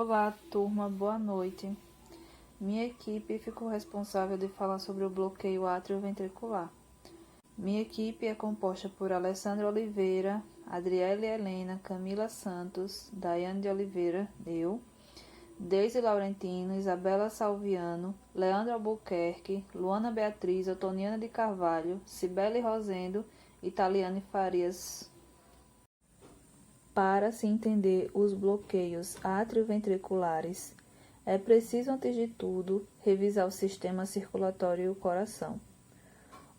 Olá, turma, boa noite. Minha equipe ficou responsável de falar sobre o bloqueio átrio-ventricular. Minha equipe é composta por Alessandra Oliveira, Adriele Helena, Camila Santos, Daiane de Oliveira, eu, Deise Laurentino, Isabela Salviano, Leandro Albuquerque, Luana Beatriz, Otoniana de Carvalho, Cibele Rosendo e Taliane Farias. Para se entender os bloqueios atrioventriculares, é preciso, antes de tudo, revisar o sistema circulatório e o coração.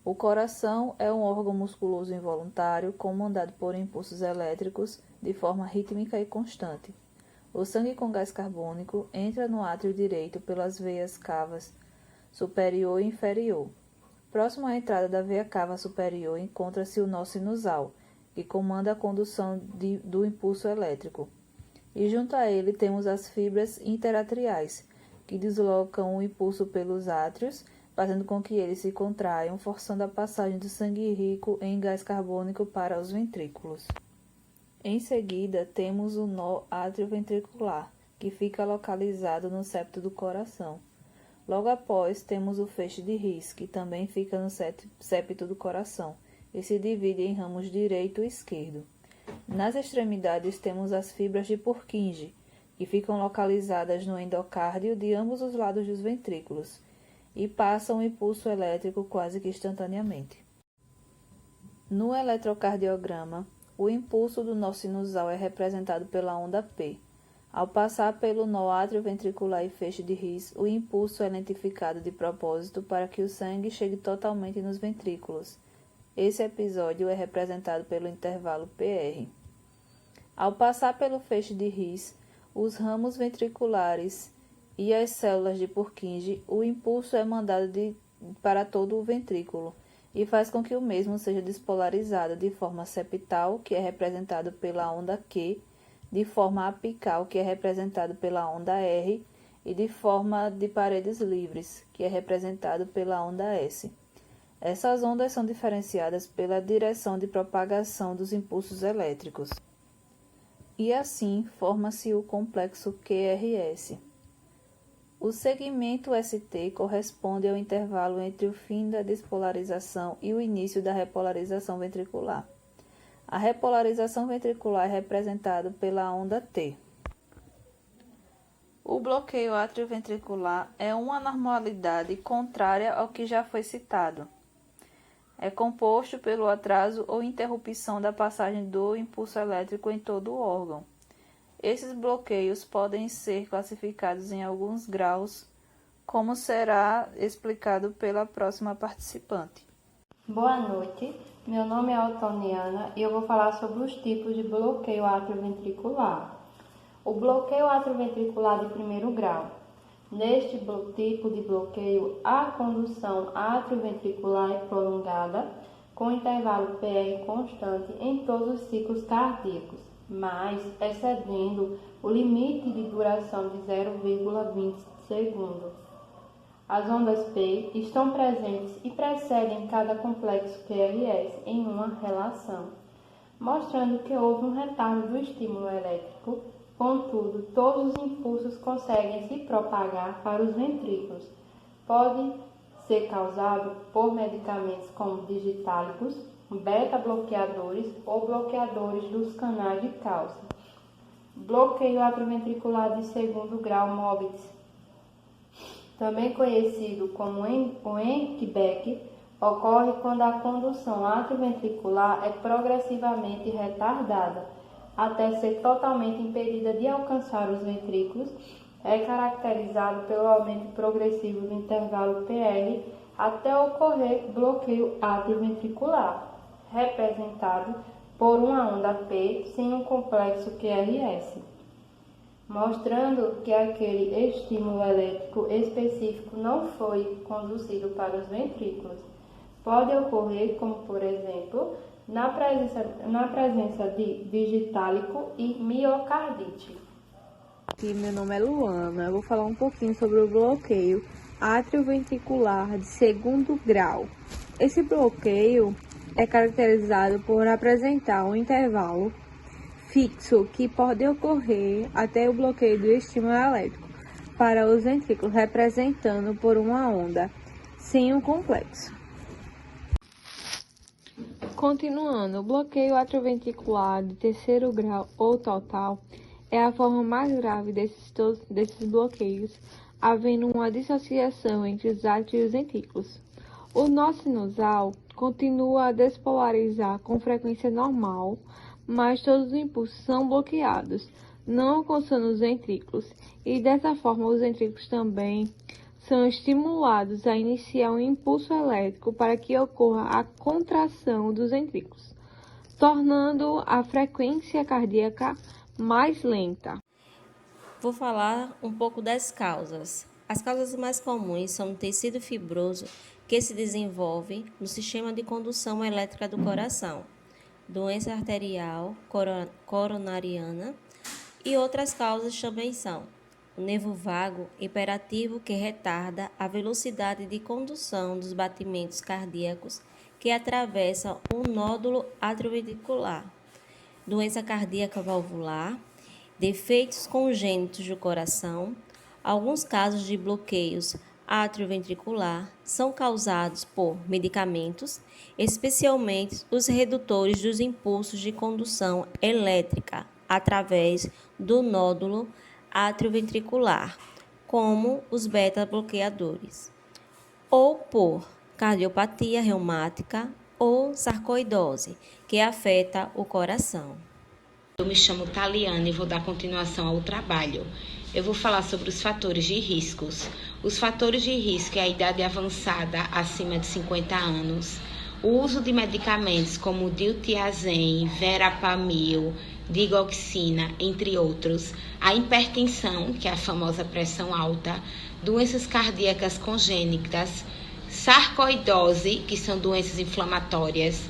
O coração é um órgão musculoso involuntário comandado por impulsos elétricos de forma rítmica e constante. O sangue com gás carbônico entra no átrio direito pelas veias cavas superior e inferior. Próximo à entrada da veia cava superior encontra-se o nó sinusal, que comanda a condução do impulso elétrico. E junto a ele temos as fibras interatriais, que deslocam o impulso pelos átrios, fazendo com que eles se contraiam, forçando a passagem do sangue rico em gás carbônico para os ventrículos. Em seguida, temos o nó atrioventricular, que fica localizado no septo do coração. Logo após, temos o feixe de His, que também fica no septo do coração, e se divide em ramos direito e esquerdo. Nas extremidades temos as fibras de Purkinje, que ficam localizadas no endocárdio de ambos os lados dos ventrículos, e passam o impulso elétrico quase que instantaneamente. No eletrocardiograma, o impulso do nó sinusal é representado pela onda P. Ao passar pelo nó atrioventricular e feixe de His, o impulso é lentificado de propósito para que o sangue chegue totalmente nos ventrículos. Esse episódio é representado pelo intervalo PR. Ao passar pelo feixe de His, os ramos ventriculares e as células de Purkinje, o impulso é mandado para todo o ventrículo e faz com que o mesmo seja despolarizado de forma septal, que é representado pela onda Q, de forma apical, que é representado pela onda R, e de forma de paredes livres, que é representado pela onda S. Essas ondas são diferenciadas pela direção de propagação dos impulsos elétricos. E assim forma-se o complexo QRS. O segmento ST corresponde ao intervalo entre o fim da despolarização e o início da repolarização ventricular. A repolarização ventricular é representada pela onda T. O bloqueio atrioventricular é uma anormalidade contrária ao que já foi citado. É composto pelo atraso ou interrupção da passagem do impulso elétrico em todo o órgão. Esses bloqueios podem ser classificados em alguns graus, como será explicado pela próxima participante. Boa noite, meu nome é Otoniana e eu vou falar sobre os tipos de bloqueio atrioventricular. O bloqueio atrioventricular de primeiro grau. Neste tipo de bloqueio, a condução atrioventricular é prolongada, com intervalo PR constante em todos os ciclos cardíacos, mas excedendo o limite de duração de 0,20 segundos. As ondas P estão presentes e precedem cada complexo QRS em uma relação, mostrando que houve um retardo do estímulo elétrico. Contudo, todos os impulsos conseguem se propagar para os ventrículos. Pode ser causado por medicamentos como digitálicos, beta-bloqueadores ou bloqueadores dos canais de cálcio. Bloqueio atrioventricular de segundo grau Mobitz, também conhecido como o Enckebeck, ocorre quando a condução atrioventricular é progressivamente retardada, até ser totalmente impedida de alcançar os ventrículos. É caracterizado pelo aumento progressivo do intervalo PR até ocorrer bloqueio atrioventricular, representado por uma onda P sem um complexo QRS, mostrando que aquele estímulo elétrico específico não foi conduzido para os ventrículos. Pode ocorrer, como por exemplo, na presença de digitálico e miocardite. Meu nome é Luana, eu vou falar um pouquinho sobre o bloqueio atrioventricular de segundo grau. Esse bloqueio é caracterizado por apresentar um intervalo fixo que pode ocorrer até o bloqueio do estímulo elétrico para os ventrículos, representando por uma onda sem um complexo. Continuando, o bloqueio atrioventricular de terceiro grau ou total é a forma mais grave desses bloqueios, havendo uma dissociação entre os átrios e os ventrículos. O nó sinusal continua a despolarizar com frequência normal, mas todos os impulsos são bloqueados, não alcançando os ventrículos, e dessa forma os ventrículos também são estimulados a iniciar um impulso elétrico para que ocorra a contração dos ventrículos, tornando a frequência cardíaca mais lenta. Vou falar um pouco das causas. As causas mais comuns são o tecido fibroso que se desenvolve no sistema de condução elétrica do coração, doença arterial coronariana, e outras causas também são o nervo vago hiperativo que retarda a velocidade de condução dos batimentos cardíacos que atravessam o nódulo atrioventricular, doença cardíaca valvular, defeitos congênitos do coração. Alguns casos de bloqueios atrioventricular são causados por medicamentos, especialmente os redutores dos impulsos de condução elétrica através do nódulo atrioventricular, como os beta-bloqueadores, ou por cardiopatia reumática ou sarcoidose, que afeta o coração. Eu me chamo Taliane e vou dar continuação ao trabalho. Eu vou falar sobre os fatores de riscos. Os fatores de risco é a idade avançada acima de 50 anos, o uso de medicamentos como diltiazem, verapamil, digoxina, entre outros, a hipertensão, que é a famosa pressão alta, doenças cardíacas congênitas, sarcoidose, que são doenças inflamatórias,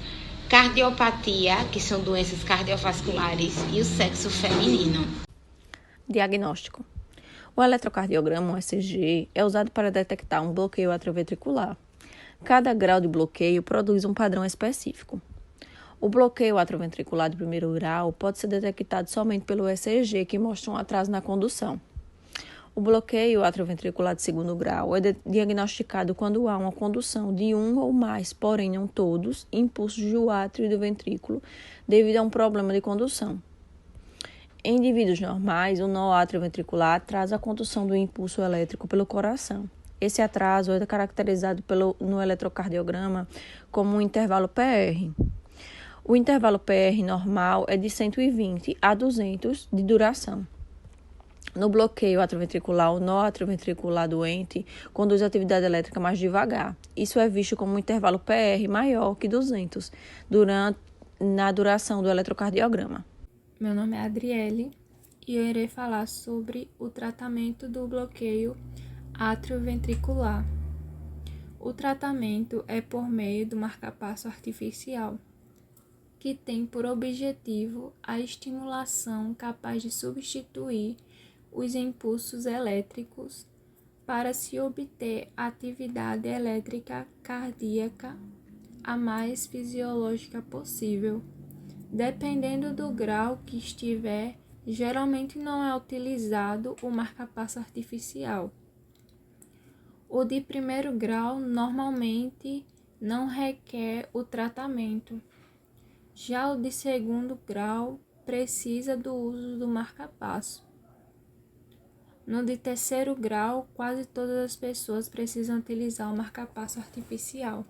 cardiopatia, que são doenças cardiovasculares, e o sexo feminino. Diagnóstico. O eletrocardiograma, o ECG, é usado para detectar um bloqueio atrioventricular. Cada grau de bloqueio produz um padrão específico. O bloqueio atrioventricular de primeiro grau pode ser detectado somente pelo ECG, que mostra um atraso na condução. O bloqueio atrioventricular de segundo grau é diagnosticado quando há uma condução de um ou mais, porém não todos, impulsos do átrio e do ventrículo devido a um problema de condução. Em indivíduos normais, o nó atrioventricular atrasa a condução do impulso elétrico pelo coração. Esse atraso é caracterizado no eletrocardiograma como um intervalo PR. O intervalo PR normal é de 120 a 200 de duração. No bloqueio atrioventricular, o nó atrioventricular doente conduz a atividade elétrica mais devagar. Isso é visto como um intervalo PR maior que 200 na duração do eletrocardiograma. Meu nome é Adriele e eu irei falar sobre o tratamento do bloqueio atrioventricular. O tratamento é por meio do marcapasso artificial, que tem por objetivo a estimulação capaz de substituir os impulsos elétricos para se obter atividade elétrica cardíaca a mais fisiológica possível. Dependendo do grau que estiver, geralmente não é utilizado o marcapasso artificial. O de primeiro grau normalmente não requer o tratamento. Já o de segundo grau precisa do uso do marcapasso. No de terceiro grau, quase todas as pessoas precisam utilizar o marcapasso artificial.